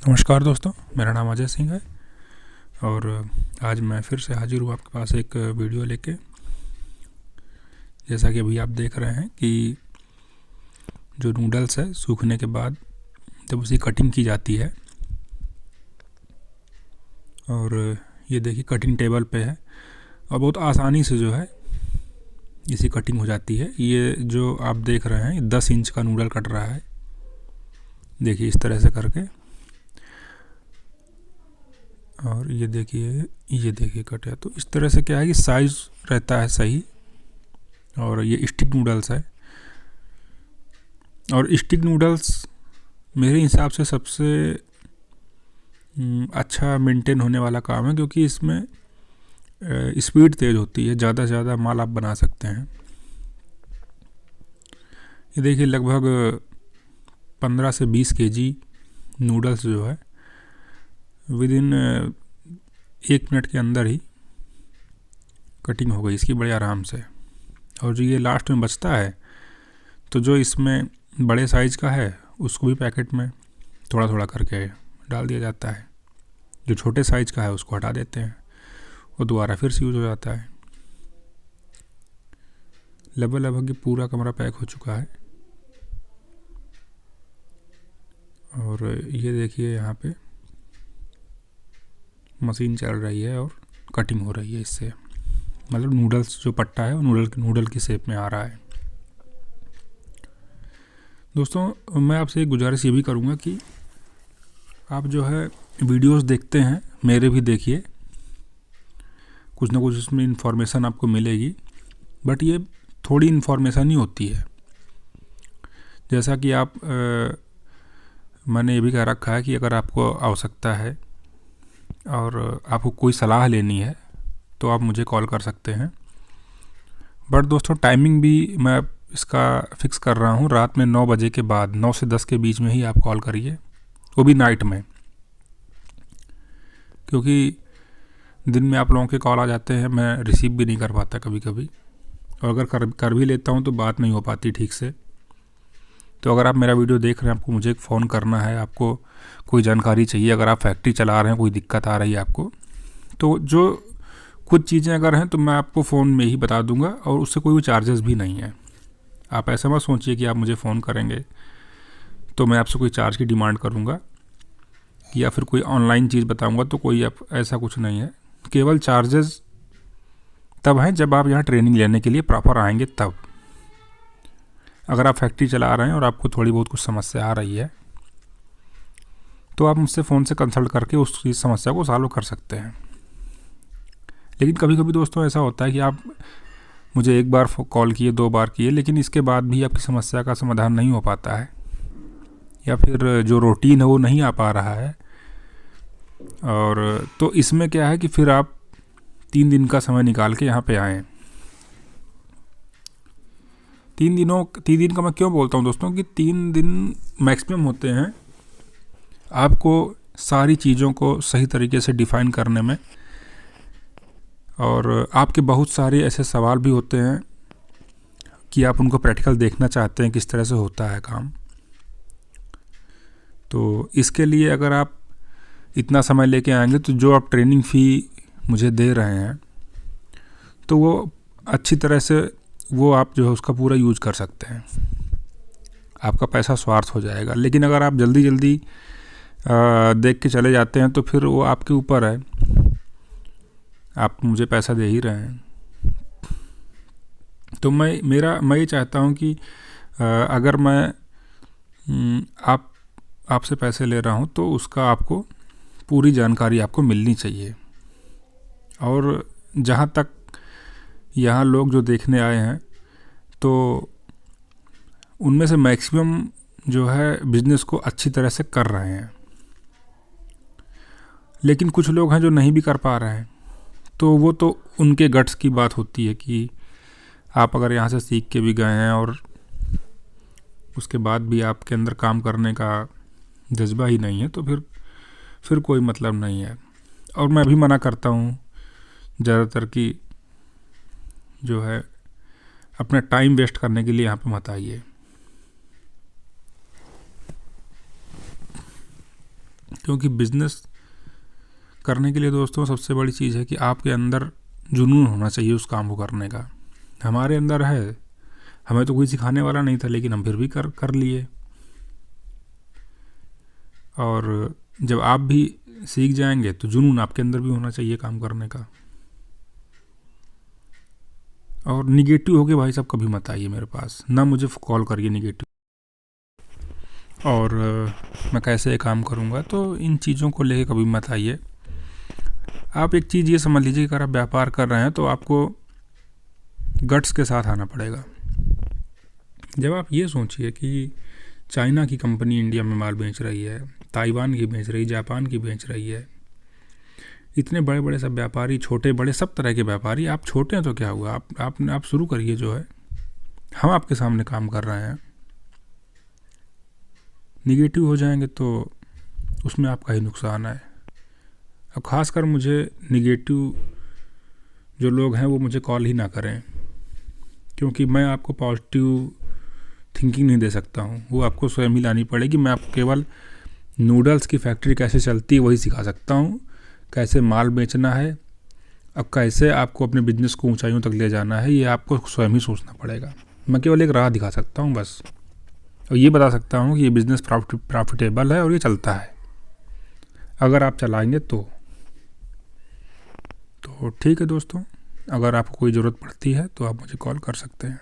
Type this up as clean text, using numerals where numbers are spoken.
नमस्कार दोस्तों, मेरा नाम अजय सिंह है और आज मैं फिर से हाजिर हूँ आपके पास एक वीडियो लेके। जैसा कि अभी आप देख रहे हैं कि जो नूडल्स है सूखने के बाद जब उसकी कटिंग की जाती है और ये देखिए कटिंग टेबल पे है और बहुत आसानी से जो है इसी कटिंग हो जाती है। ये जो आप देख रहे हैं 10 इंच का नूडल कट रहा है, देखिए इस तरह से करके। और ये देखिए कट है। तो इस तरह से क्या है कि साइज़ रहता है सही। और ये स्टिक नूडल्स है और स्टिक नूडल्स मेरे हिसाब से सबसे अच्छा मेंटेन होने वाला काम है, क्योंकि इसमें स्पीड तेज़ होती है, ज़्यादा से ज़्यादा माल आप बना सकते हैं। ये देखिए लगभग 15 से 20 केजी नूडल्स जो है विद इन 1 मिनट के अंदर ही कटिंग हो गई इसकी बड़े आराम से। और जो ये लास्ट में बचता है तो जो इसमें बड़े साइज़ का है उसको भी पैकेट में थोड़ा थोड़ा करके डाल दिया जाता है, जो छोटे साइज़ का है उसको हटा देते हैं और दोबारा फिर से यूज़ हो जाता है। लगभग ये पूरा कमरा पैक हो चुका है। और ये देखिए यहाँ पे मशीन चल रही है और कटिंग हो रही है इससे, मतलब नूडल्स जो पट्टा है वो नूडल की शेप में आ रहा है। दोस्तों, मैं आपसे एक गुजारिश ये भी करूँगा कि आप जो है वीडियोस देखते हैं मेरे भी देखिए, कुछ ना कुछ इसमें इन्फॉर्मेशन आपको मिलेगी। बट ये थोड़ी इन्फॉर्मेशन ही होती है। जैसा कि मैंने ये भी कह रखा है कि अगर आपको आवश्यकता है और आपको कोई सलाह लेनी है तो आप मुझे कॉल कर सकते हैं। बट दोस्तों, टाइमिंग भी मैं इसका फिक्स कर रहा हूँ, रात में 9 बजे के बाद, 9 से 10 के बीच में ही आप कॉल करिए, वो भी नाइट में, क्योंकि दिन में आप लोगों के कॉल आ जाते हैं, मैं रिसीव भी नहीं कर पाता कभी कभी, और अगर कर भी लेता हूँ तो बात नहीं हो पाती ठीक से। तो अगर आप मेरा वीडियो देख रहे हैं, आपको मुझे फ़ोन करना है, आपको कोई जानकारी चाहिए, अगर आप फैक्ट्री चला रहे हैं, कोई दिक्कत आ रही है आपको, तो जो कुछ चीज़ें अगर हैं तो मैं आपको फ़ोन में ही बता दूंगा और उससे कोई चार्जेस भी नहीं है। आप ऐसा मत सोचिए कि आप मुझे फ़ोन करेंगे तो मैं आपसे कोई चार्ज की डिमांड करूंगा या फिर कोई ऑनलाइन चीज़ बताऊंगा, तो कोई ऐसा कुछ नहीं है। केवल चार्जेस तब हैं जब आप यहाँ ट्रेनिंग लेने के लिए प्रॉपर आएंगे तब। अगर आप फैक्ट्री चला रहे हैं और आपको थोड़ी बहुत कुछ समस्या आ रही है तो आप मुझसे फ़ोन से कंसल्ट करके उस समस्या को सॉल्व कर सकते हैं। लेकिन कभी कभी दोस्तों ऐसा होता है कि आप मुझे एक बार कॉल किए, 2 बार किए, लेकिन इसके बाद भी आपकी समस्या का समाधान नहीं हो पाता है, या फिर जो रूटीन है वो नहीं आ पा रहा है। और तो इसमें क्या है कि फिर आप 3 दिन का समय निकाल के यहाँ पे आएँ। 3 दिन का मैं क्यों बोलता हूँ दोस्तों कि 3 दिन मैक्सिमम होते हैं आपको सारी चीज़ों को सही तरीके से डिफ़ाइन करने में। और आपके बहुत सारे ऐसे सवाल भी होते हैं कि आप उनको प्रैक्टिकल देखना चाहते हैं किस तरह से होता है काम। तो इसके लिए अगर आप इतना समय लेके आएंगे तो जो आप ट्रेनिंग फ़ी मुझे दे रहे हैं तो वो अच्छी तरह से वो आप जो है उसका पूरा यूज कर सकते हैं, आपका पैसा स्वार्थ हो जाएगा। लेकिन अगर आप जल्दी जल्दी देख के चले जाते हैं तो फिर वो आपके ऊपर है, आप मुझे पैसा दे ही रहे हैं। तो मैं ये चाहता हूँ कि अगर मैं आपसे पैसे ले रहा हूँ तो उसका आपको पूरी जानकारी आपको मिलनी चाहिए। और जहाँ तक यहाँ लोग जो देखने आए हैं तो उनमें से मैक्सिमम जो है बिज़नेस को अच्छी तरह से कर रहे हैं, लेकिन कुछ लोग हैं जो नहीं भी कर पा रहे हैं। तो वो तो उनके गट्स की बात होती है कि आप अगर यहाँ से सीख के भी गए हैं और उसके बाद भी आपके अंदर काम करने का जज्बा ही नहीं है तो फिर कोई मतलब नहीं है। और मैं भी मना करता हूँ ज़्यादातर कि जो है अपना टाइम वेस्ट करने के लिए यहाँ पे मत आइए। क्योंकि बिज़नेस करने के लिए दोस्तों सबसे बड़ी चीज़ है कि आपके अंदर जुनून होना चाहिए उस काम को करने का। हमारे अंदर है, हमें तो कोई सिखाने वाला नहीं था, लेकिन हम फिर भी कर लिए। और जब आप भी सीख जाएंगे तो जुनून आपके अंदर भी होना चाहिए काम करने का। और निगेटिव होके भाई साहब कभी मत आइए मेरे पास, ना मुझे कॉल करिए निगेटिव। और मैं कैसे काम करूँगा, तो इन चीज़ों को लेके कभी मत आइए। आप एक चीज़ ये समझ लीजिए कि अगर आप व्यापार कर रहे हैं तो आपको गट्स के साथ आना पड़ेगा। जब आप ये सोचिए कि चाइना की कंपनी इंडिया में माल बेच रही है, ताइवान की बेच रही, जापान की बेच रही है, इतने बड़े बड़े सब व्यापारी, छोटे बड़े सब तरह के व्यापारी, आप छोटे हैं तो क्या हुआ, आप शुरू करिए जो है, हम आपके सामने काम कर रहे हैं। निगेटिव हो जाएंगे तो उसमें आपका ही नुकसान है। अब ख़ासकर मुझे निगेटिव जो लोग हैं वो मुझे कॉल ही ना करें, क्योंकि मैं आपको पॉजिटिव थिंकिंग नहीं दे सकता हूँ, वो आपको स्वयं ही लानी पड़ेगी। मैं आपको केवल नूडल्स की फैक्ट्री कैसे चलती है वही सिखा सकता हूँ, कैसे माल बेचना है, अब कैसे आपको अपने बिजनेस को ऊंचाइयों तक ले जाना है, ये आपको स्वयं ही सोचना पड़ेगा। मैं केवल एक राह दिखा सकता हूँ बस, और ये बता सकता हूँ कि ये बिज़नेस प्रॉफिटेबल है और ये चलता है, अगर आप चलाएंगे तो ठीक है दोस्तों। अगर आपको कोई ज़रूरत पड़ती है तो आप मुझे कॉल कर सकते हैं।